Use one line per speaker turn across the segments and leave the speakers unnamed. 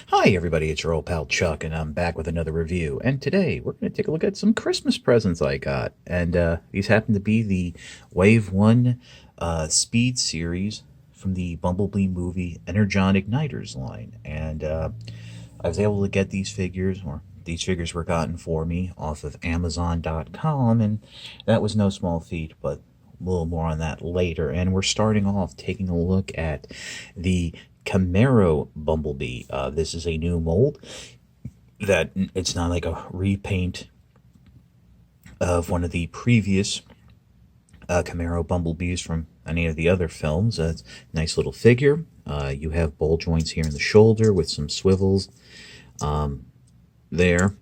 Hi everybody, it's your old pal Chuck, and I'm back with another review. And today we're going to take a look at some Christmas presents I got. And these happen to be the Wave 1 Speed series from the Bumblebee movie Energon Igniters line. And I was able to get these figures, or these figures were gotten for me off of Amazon.com, and that was no small feat, but a little more on that later. And we're starting off taking a look at the Camaro Bumblebee. This is a new mold that it's not like a repaint of one of the previous Camaro Bumblebees from any of the other films. It's a nice little figure. You have ball joints here in the shoulder with some swivels there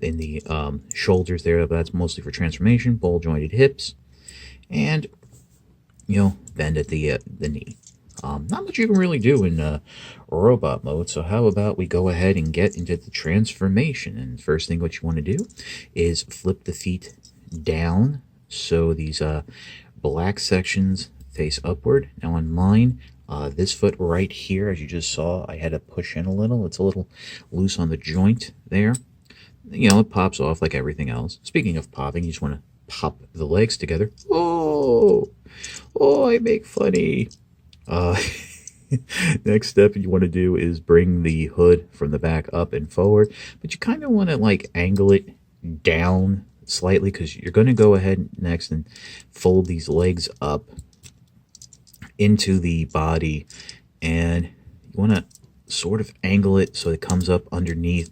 in the shoulders there. That's mostly for transformation. Ball jointed hips, and bend at the knee. Not much you can really do in robot mode, so how about we go ahead and get into the transformation. And first thing what you want to do is flip the feet down so these black sections face upward. Now on mine, this foot right here, as you just saw, I had to push in a little. It's a little loose on the joint there. It pops off like everything else. Speaking of popping, you just want to pop the legs together. Oh, I make funny. Next step you want to do is bring the hood from the back up and forward, but you kind of want to like angle it down slightly because you're going to go ahead next and fold these legs up into the body, and you want to sort of angle it so it comes up underneath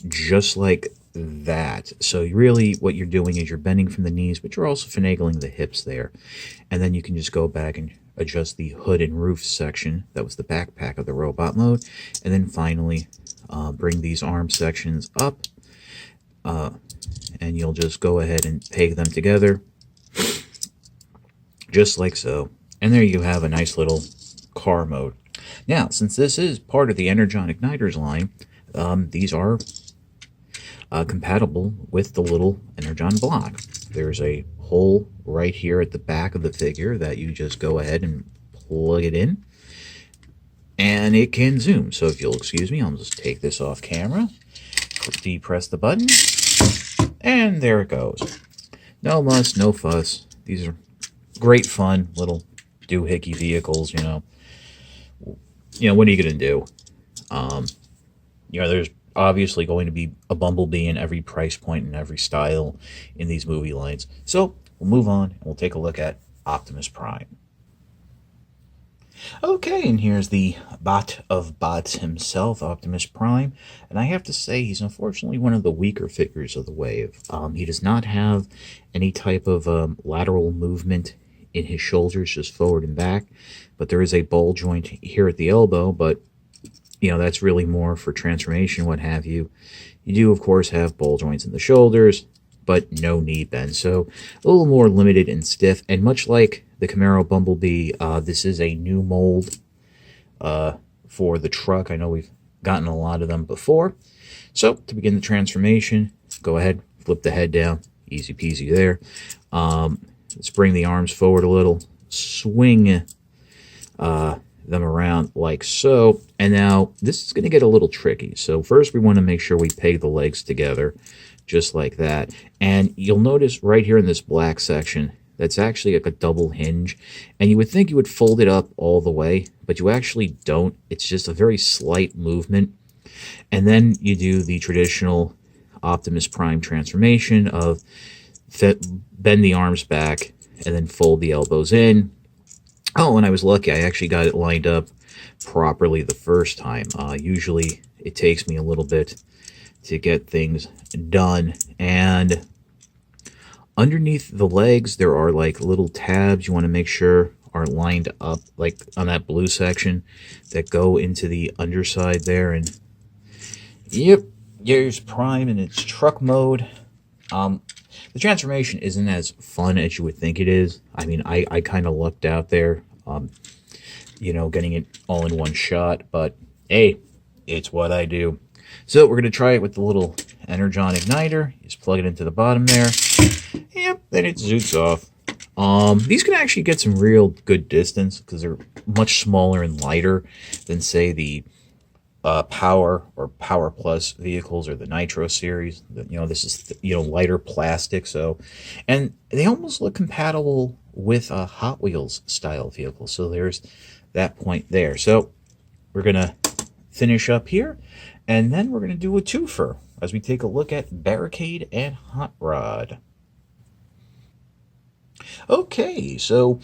just like that. So really what you're doing is you're bending from the knees, but you're also finagling the hips there, and then you can just go back and adjust the hood and roof section. That was the backpack of the robot mode. And then finally bring these arm sections up, and you'll just go ahead and peg them together just like so. And there you have a nice little car mode. Now, since this is part of the Energon Igniters line, these are compatible with the little Energon block. There's a hole right here at the back of the figure that you just go ahead and plug it in, and it can zoom. So if you'll excuse me, I'll just take this off camera, depress the button, and there it goes. No muss, no fuss. These are great fun little doohickey vehicles. What are you gonna do? There's obviously going to be a Bumblebee in every price point and every style in these movie lines. So we'll move on and we'll take a look at Optimus Prime. Okay, and here's the bot of bots himself, Optimus Prime. And I have to say, he's unfortunately one of the weaker figures of the wave. He does not have any type of lateral movement in his shoulders, just forward and back. But there is a ball joint here at the elbow, but that's really more for transformation, what have you. You do, of course, have ball joints in the shoulders, but no knee bend. So a little more limited and stiff. And much like the Camaro Bumblebee, this is a new mold for the truck. I know we've gotten a lot of them before. So to begin the transformation, go ahead, flip the head down. Easy peasy there. Let's bring the arms forward a little. Swing them around like so. And now this is going to get a little tricky. So first we want to make sure we peg the legs together just like that. And you'll notice right here in this black section, that's actually like a double hinge. And you would think you would fold it up all the way, but you actually don't. It's just a very slight movement. And then you do the traditional Optimus Prime transformation of bend the arms back and then fold the elbows in. Oh, and I was lucky. I actually got it lined up properly the first time. Usually it takes me a little bit to get things done. And underneath the legs, there are like little tabs you want to make sure are lined up, like on that blue section, that go into the underside there. And yep, here's Prime in its truck mode. The transformation isn't as fun as you would think it is. I mean, I kind of lucked out there, getting it all in one shot. But, hey, it's what I do. So we're going to try it with the little Energon igniter. Just plug it into the bottom there. Yep, then it zoots off. These can actually get some real good distance because they're much smaller and lighter than, say, the Power or Power Plus vehicles or the Nitro series. This is lighter plastic, so and they almost look compatible with a Hot Wheels style vehicle. So there's that point there. So we're gonna finish up here, and then we're gonna do a twofer as we take a look at Barricade and Hot Rod. Okay, so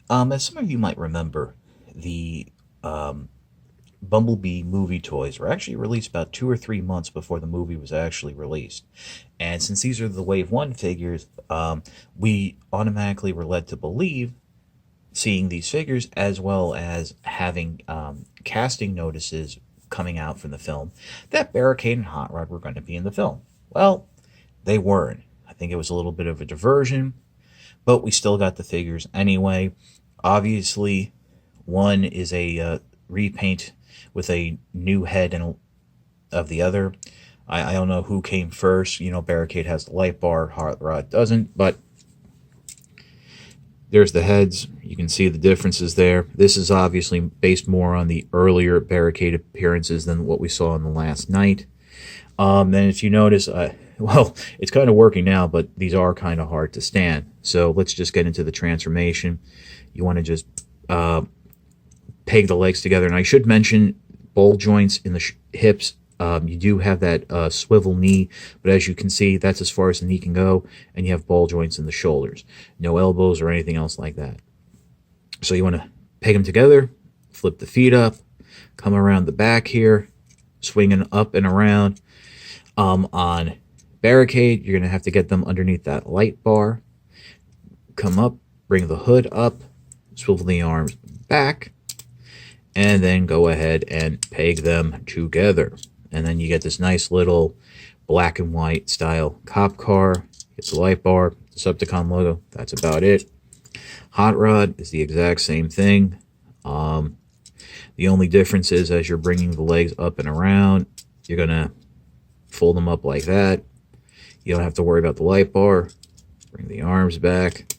as some of you might remember, the Bumblebee movie toys were actually released about 2 or 3 months before the movie was actually released. And since these are the Wave 1 figures, we automatically were led to believe, seeing these figures, as well as having casting notices coming out from the film, that Barricade and Hot Rod were going to be in the film. Well, they weren't. I think it was a little bit of a diversion, but we still got the figures anyway. Obviously, one is a repaint with a new head and of the other. I don't know who came first. Barricade has the light bar, Hot Rod doesn't, but there's the heads. You can see the differences there. This is obviously based more on the earlier Barricade appearances than what we saw in the last night. And if you notice, well, it's kind of working now, but these are kind of hard to stand. So let's just get into the transformation. You want to just peg the legs together. And I should mention ball joints in the hips. You do have that swivel knee, but as you can see, that's as far as the knee can go, and you have ball joints in the shoulders. No elbows or anything else like that. So you want to peg them together, flip the feet up, come around the back here, swinging up and around. On Barricade, you're going to have to get them underneath that light bar. Come up, bring the hood up, swivel the arms back, and then go ahead and peg them together. And then you get this nice little black and white style cop car. It's a light bar, Decepticon logo. That's about it. Hot Rod is the exact same thing. The only difference is as you're bringing the legs up and around, you're going to fold them up like that. You don't have to worry about the light bar. Bring the arms back.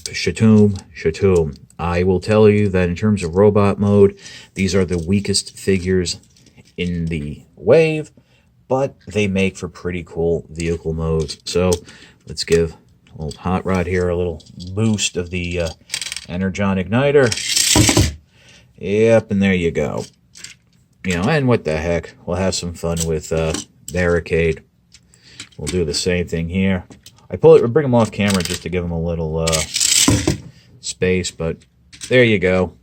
Shatoom, shatoom. I will tell you that in terms of robot mode, these are the weakest figures in the Wave, but they make for pretty cool vehicle modes. So let's give old Hot Rod here a little boost of the Energon igniter. Yep, and there you go. And what the heck, we'll have some fun with Barricade. We'll do the same thing here. I bring them off camera just to give them a little space, but there you go.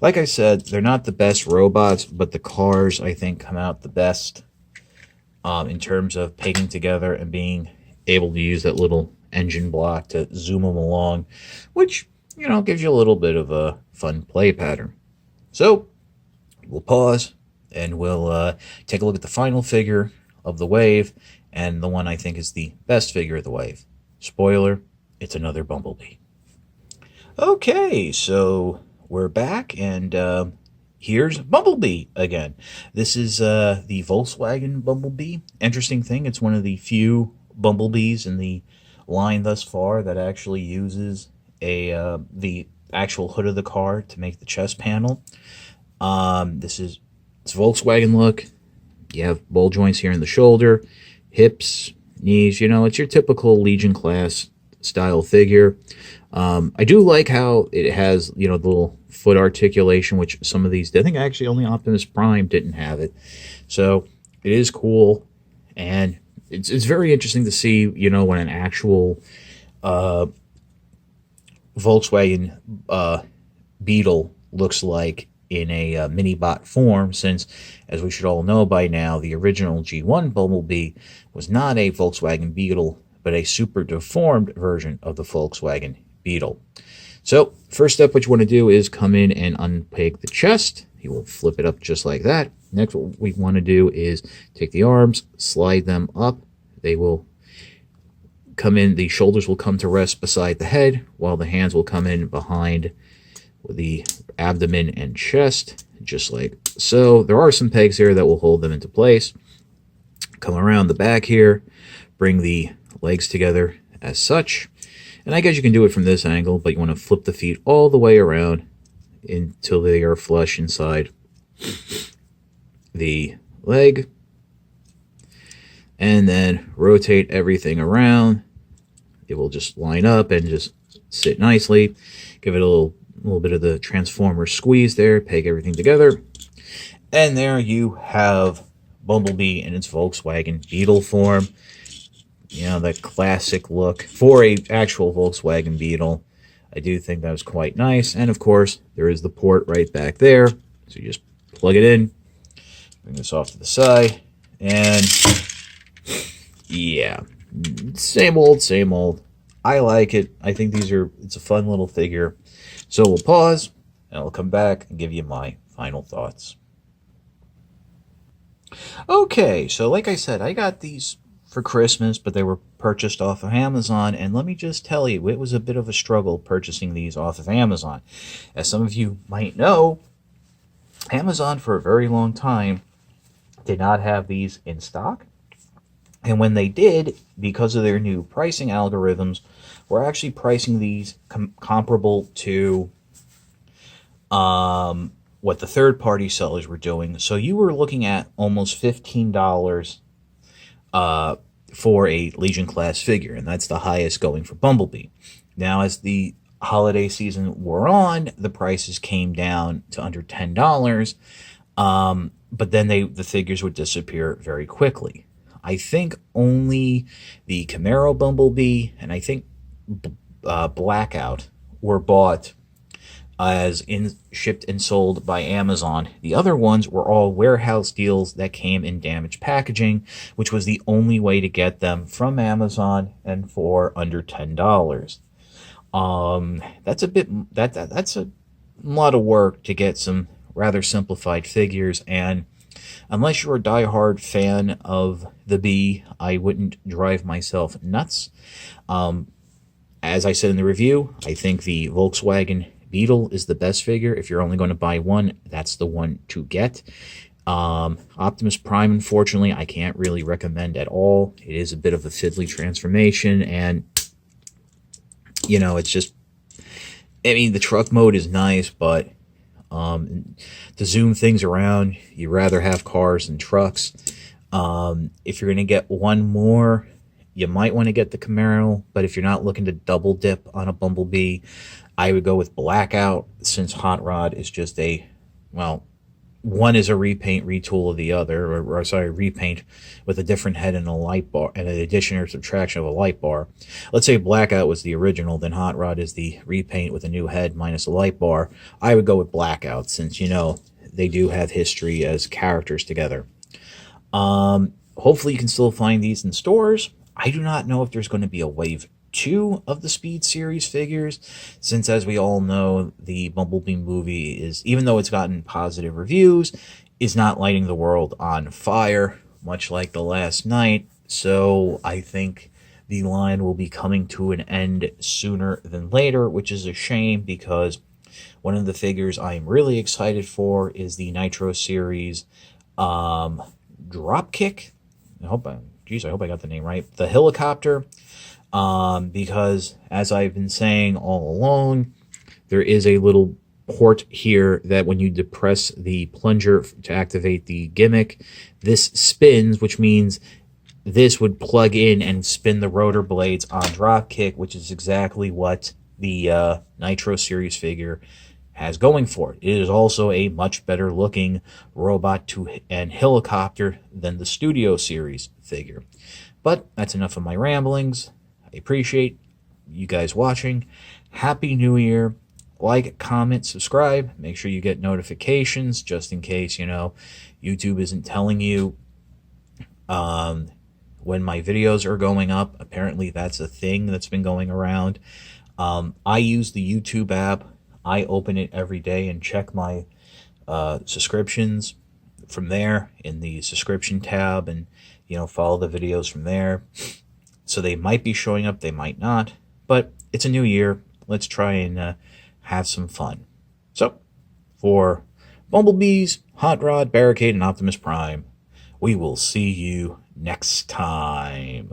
Like I said, they're not the best robots, but the cars, I think, come out the best in terms of pegging together and being able to use that little engine block to zoom them along, which, gives you a little bit of a fun play pattern. So we'll pause, and we'll take a look at the final figure of the Wave, and the one I think is the best figure of the Wave. Spoiler, it's another Bumblebee. Okay, so we're back, and here's Bumblebee again. This is the Volkswagen Bumblebee. Interesting thing, it's one of the few Bumblebees in the line thus far that actually uses the actual hood of the car to make the chest panel. It's Volkswagen look. You have ball joints here in the shoulder, hips, knees. It's your typical Legion class style figure. I do like how it has, the little foot articulation, which some of these, I think actually only Optimus Prime didn't have it. So it is cool, and it's very interesting to see, when an actual Volkswagen Beetle looks like in a mini-bot form, since, as we should all know by now, the original G1 Bumblebee was not a Volkswagen Beetle, but a super deformed version of the Volkswagen Beetle. So, first step what you want to do is come in and unpeg the chest. You will flip it up just like that. Next, what we want to do is take the arms, slide them up. They will come in, the shoulders will come to rest beside the head, while the hands will come in behind the abdomen and chest, just like so. There are some pegs here that will hold them into place. Come around the back here, bring the legs together as such. And I guess you can do it from this angle, but you want to flip the feet all the way around until they are flush inside the leg, and then rotate everything around. It will just line up and just sit nicely. Give it a little bit of the Transformer squeeze there, peg everything together. And there you have Bumblebee in its Volkswagen Beetle form. You know, that classic look for a actual Volkswagen Beetle. I do think that was quite nice. And of course, there is the port right back there. So you just plug it in, bring this off to the side, and yeah, same old, same old. I like it. I think it's a fun little figure. So we'll pause, and I'll come back and give you my final thoughts. Okay, so like I said, I got these for Christmas, but they were purchased off of Amazon, and let me just tell you, it was a bit of a struggle purchasing these off of Amazon. As some of you might know, Amazon for a very long time did not have these in stock, and when they did, because of their new pricing algorithms, we're actually pricing these comparable to what the third-party sellers were doing. So you were looking at almost $15 for a Legion class figure, and that's the highest going for Bumblebee. Now, as the holiday season wore on, the prices came down to under $10, but then the figures would disappear very quickly. I think only the Camaro Bumblebee and I think Blackout were bought as shipped and sold by Amazon. The other ones were all warehouse deals that came in damaged packaging, which was the only way to get them from Amazon and for under $10. That's a lot of work to get some rather simplified figures, and unless you're a diehard fan of the Bee, I wouldn't drive myself nuts. As I said in the review, I think the Volkswagen Beetle is the best figure. If you're only going to buy one, that's the one to get. Optimus Prime, unfortunately, I can't really recommend at all. It is a bit of a fiddly transformation, and, you know, it's just, I mean, the truck mode is nice, but to zoom things around, you'd rather have cars than trucks. If you're going to get one more, you might want to get the Camaro, but if you're not looking to double dip on a Bumblebee, I would go with Blackout, since Hot Rod is just one is a repaint, retool of the other, repaint with a different head and a light bar, and an addition or subtraction of a light bar. Let's say Blackout was the original, then Hot Rod is the repaint with a new head minus a light bar. I would go with Blackout, since, you know, they do have history as characters together. Hopefully you can still find these in stores. I do not know if there's going to be a wave 2 of the Speed series figures, since, as we all know, the Bumblebee movie is, even though it's gotten positive reviews, is not lighting the world on fire, much like The Last Knight. So I think the line will be coming to an end sooner than later, which is a shame, because one of the figures I'm really excited for is the Nitro series Dropkick. I hope I got the name right. The helicopter. Because, as I've been saying all along, there is a little port here that when you depress the plunger to activate the gimmick, this spins, which means this would plug in and spin the rotor blades on Dropkick, which is exactly what the Nitro series figure has going for it. It is also a much better looking robot and helicopter than the Studio series figure. But that's enough of my ramblings. I appreciate you guys watching. Happy New Year. Like, comment, subscribe. Make sure you get notifications, just in case, you know, YouTube isn't telling you when my videos are going up. Apparently that's a thing that's been going around. I use the YouTube app. I open it every day and check my subscriptions from there in the subscription tab, and, you know, follow the videos from there. So they might be showing up, they might not, but it's a new year. Let's try and have some fun. So, for Bumblebees, Hot Rod, Barricade, and Optimus Prime, we will see you next time.